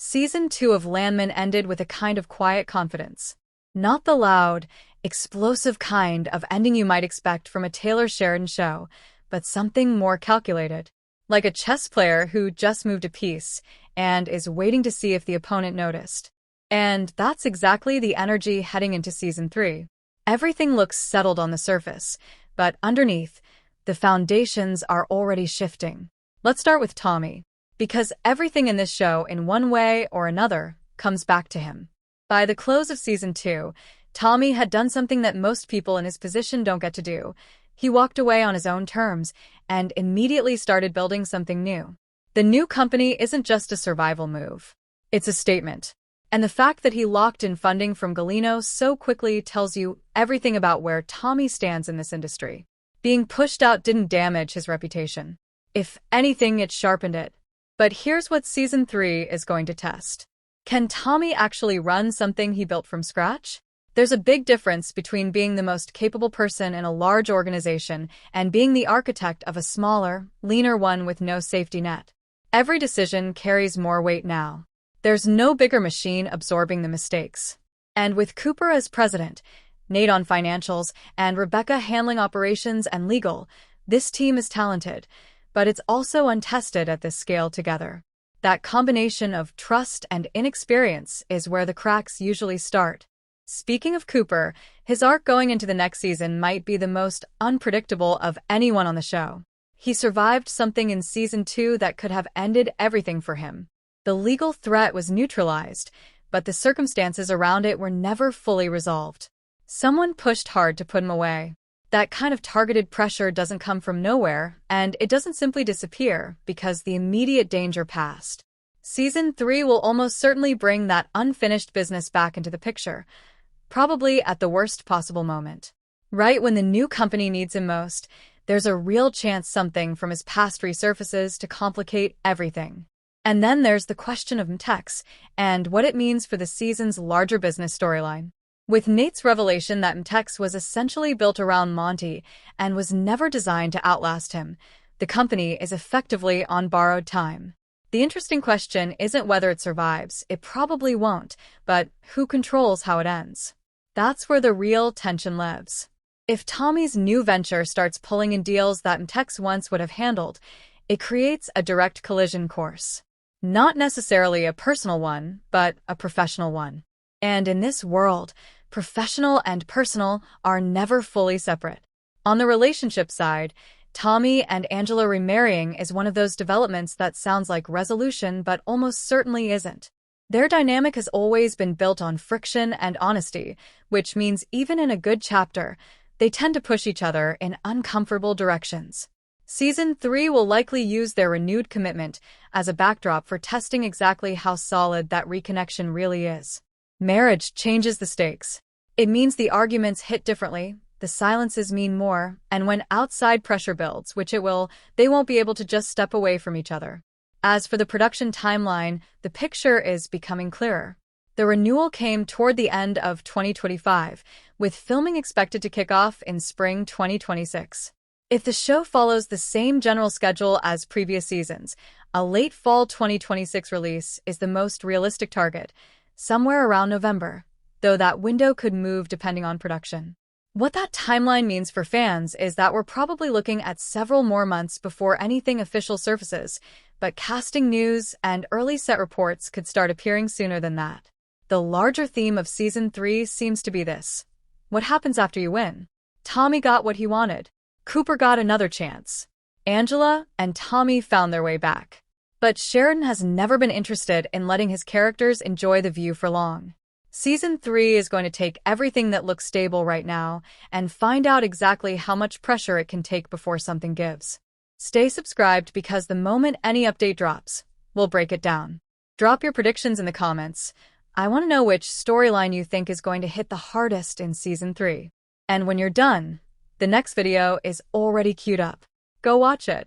Season 2 of Landman ended with a kind of quiet confidence. Not the loud, explosive kind of ending you might expect from a Taylor Sheridan show, but something more calculated. Like a chess player who just moved a piece and is waiting to see if the opponent noticed. And that's exactly the energy heading into Season 3. Everything looks settled on the surface, but underneath, the foundations are already shifting. Let's start with Tommy, because everything in this show, in one way or another, comes back to him. By the close of Season 2, Tommy had done something that most people in his position don't get to do. He walked away on his own terms and immediately started building something new. The new company isn't just a survival move. It's a statement. And the fact that he locked in funding from Galino so quickly tells you everything about where Tommy stands in this industry. Being pushed out didn't damage his reputation. If anything, it sharpened it. But here's what Season 3 is going to test. Can Tommy actually run something he built from scratch? There's a big difference between being the most capable person in a large organization and being the architect of a smaller, leaner one with no safety net. Every decision carries more weight now. There's no bigger machine absorbing the mistakes. And with Cooper as president, Nate on financials, and Rebecca handling operations and legal, this team is talented, but it's also untested at this scale together. That combination of trust and inexperience is where the cracks usually start. Speaking of Cooper, his arc going into the next season might be the most unpredictable of anyone on the show. He survived something in Season 2 that could have ended everything for him. The legal threat was neutralized, but the circumstances around it were never fully resolved. Someone pushed hard to put him away. That kind of targeted pressure doesn't come from nowhere, and it doesn't simply disappear because the immediate danger passed. Season 3 will almost certainly bring that unfinished business back into the picture, probably at the worst possible moment. Right when the new company needs him most, there's a real chance something from his past resurfaces to complicate everything. And then there's the question of Mtex and what it means for the season's larger business storyline. With Nate's revelation that Mtex was essentially built around Monty and was never designed to outlast him, the company is effectively on borrowed time. The interesting question isn't whether it survives, it probably won't, but who controls how it ends? That's where the real tension lives. If Tommy's new venture starts pulling in deals that Mtex once would have handled, it creates a direct collision course. Not necessarily a personal one, but a professional one. And in this world, professional and personal are never fully separate. On the relationship side, Tommy and Angela remarrying is one of those developments that sounds like resolution but almost certainly isn't. Their dynamic has always been built on friction and honesty, which means even in a good chapter, they tend to push each other in uncomfortable directions. Season 3 will likely use their renewed commitment as a backdrop for testing exactly how solid that reconnection really is. Marriage changes the stakes. It means the arguments hit differently, the silences mean more, and when outside pressure builds, which it will, they won't be able to just step away from each other. As for the production timeline, the picture is becoming clearer. The renewal came toward the end of 2025, with filming expected to kick off in spring 2026. If the show follows the same general schedule as previous seasons, a late fall 2026 release is the most realistic target, somewhere around November, though that window could move depending on production. What that timeline means for fans is that we're probably looking at several more months before anything official surfaces, but casting news and early set reports could start appearing sooner than that. The larger theme of Season 3 seems to be this. What happens after you win? Tommy got what he wanted. Cooper got another chance. Angela and Tommy found their way back. But Sheridan has never been interested in letting his characters enjoy the view for long. Season 3 is going to take everything that looks stable right now and find out exactly how much pressure it can take before something gives. Stay subscribed because the moment any update drops, we'll break it down. Drop your predictions in the comments. I want to know which storyline you think is going to hit the hardest in Season 3. And when you're done, the next video is already queued up. Go watch it.